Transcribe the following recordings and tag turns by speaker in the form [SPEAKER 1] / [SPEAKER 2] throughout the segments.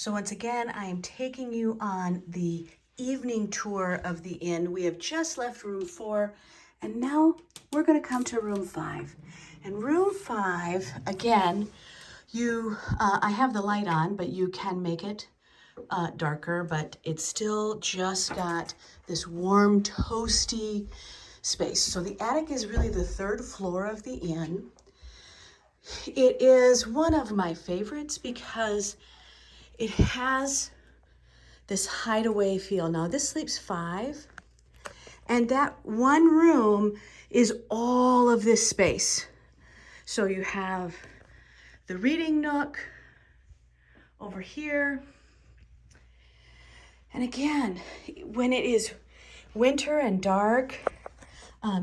[SPEAKER 1] So once again, I am taking you on the evening tour of the inn. We have just left room 4, and now we're going to come to room 5. And room 5, again, I have the light on, but you can make it darker, but it's still just got this warm, toasty space. So the attic is really the 3rd floor of the inn. It is one of my favorites because it has this hideaway feel. Now this sleeps 5, and that one room is all of this space. So you have the reading nook over here. And again, when it is winter and dark,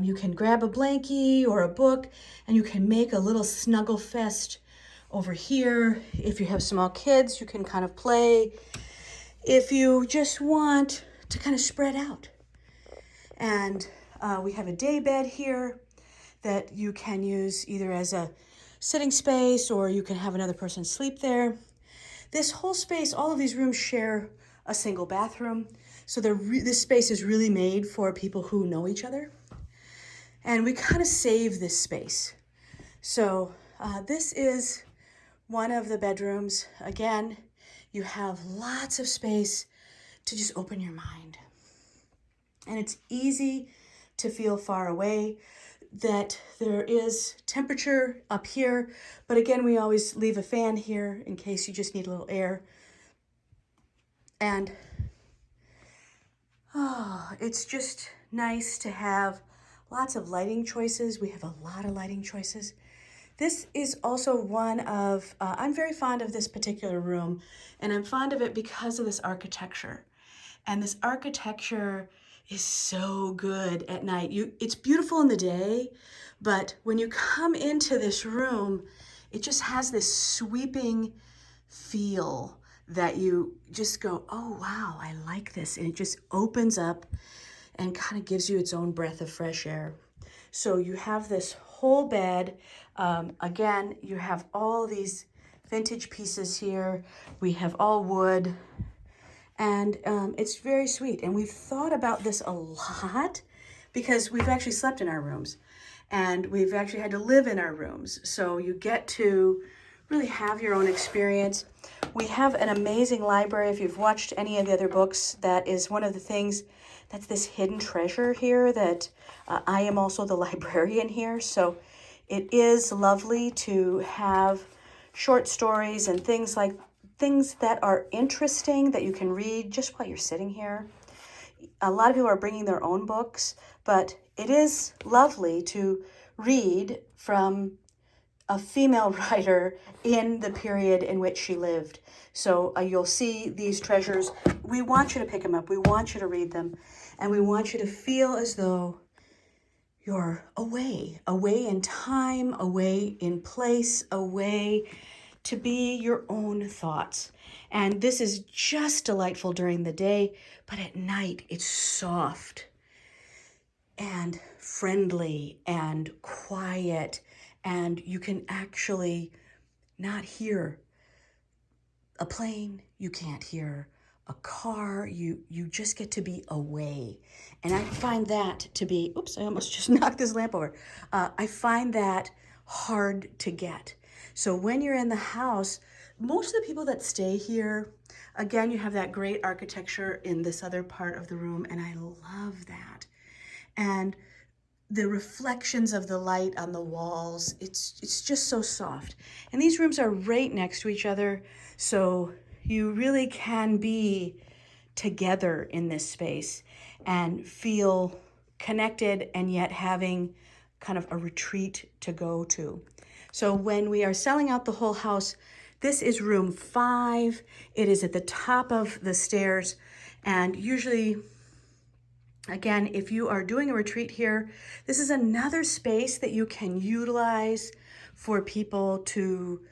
[SPEAKER 1] you can grab a blankie or a book and you can make a little snuggle fest over here. If you have small kids, you can kind of play. If you just want to kind of spread out. And we have a day bed here that you can use either as a sitting space or you can have another person sleep there. This whole space, all of these rooms share a single bathroom. So this space is really made for people who know each other. And we kind of save this space. So this is one of the bedrooms. Again, you have lots of space to just open your mind. And it's easy to feel far away, that there is temperature up here, but again, we always leave a fan here in case you just need a little air. And it's just nice to have lots of lighting choices. We have a lot of lighting choices. This is also one of, I'm very fond of this particular room, and I'm fond of it because of this architecture. And this architecture is so good at night. It's beautiful in the day, but when you come into this room, it just has this sweeping feel that you just go, oh wow, I like this. And it just opens up and kind of gives you its own breath of fresh air. So you have this whole bed. Again, you have all these vintage pieces here. We have all wood. And it's very sweet. And we've thought about this a lot because we've actually slept in our rooms and we've actually had to live in our rooms. So you get to really have your own experience. We have an amazing library. If you've watched any of the other books, that is one of the things, that's this hidden treasure here that I am also the librarian here. So it is lovely to have short stories and things that are interesting that you can read just while you're sitting here. A lot of people are bringing their own books, but it is lovely to read from a female writer in the period in which she lived. So you'll see these treasures. We want you to pick them up. We want you to read them. And we want you to feel as though you're away in time, away in place, away to be your own thoughts. And this is just delightful during the day, but at night it's soft and friendly and quiet, and you can actually not hear a plane, you can't hear a car, you just get to be away. And I find that to be, oops, I almost just knocked this lamp over. I find that hard to get. So when you're in the house, most of the people that stay here, again, you have that great architecture in this other part of the room, and I love that. And the reflections of the light on the walls, it's just so soft. And these rooms are right next to each other, so you really can be together in this space and feel connected and yet having kind of a retreat to go to. So when we are selling out the whole house, this is room 5. It is at the top of the stairs. And usually, again, if you are doing a retreat here, this is another space that you can utilize for people to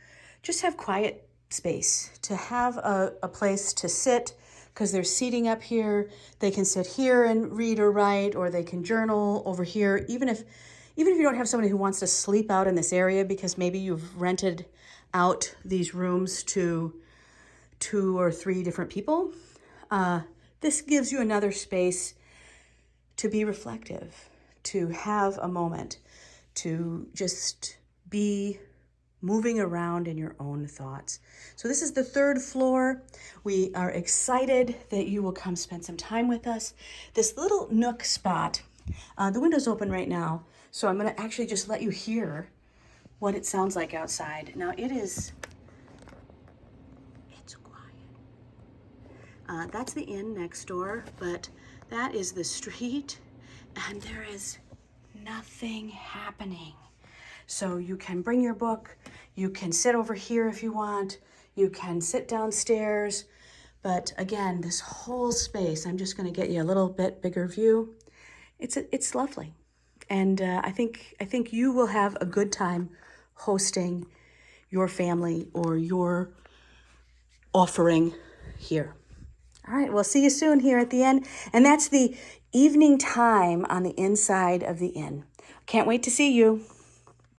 [SPEAKER 1] just have quiet space, to have a place to sit, because there's seating up here. They can sit here and read or write, or they can journal over here, even if you don't have somebody who wants to sleep out in this area because maybe you've rented out these rooms to 2 or 3 different people. This gives you another space to be reflective, to have a moment, to just be moving around in your own thoughts. So this is the 3rd floor. We are excited that you will come spend some time with us. This little nook spot, the window's open right now, so I'm going to actually just let you hear what it sounds like outside. Now it's quiet. That's the inn next door, but that is the street, and there is nothing happening. So you can bring your book, you can sit over here if you want, you can sit downstairs, but again, this whole space, I'm just going to get you a little bit bigger view. It's lovely, and I think you will have a good time hosting your family or your offering here. All right, we'll see you soon here at the end. And that's the evening time on the inside of the inn. Can't wait to see you.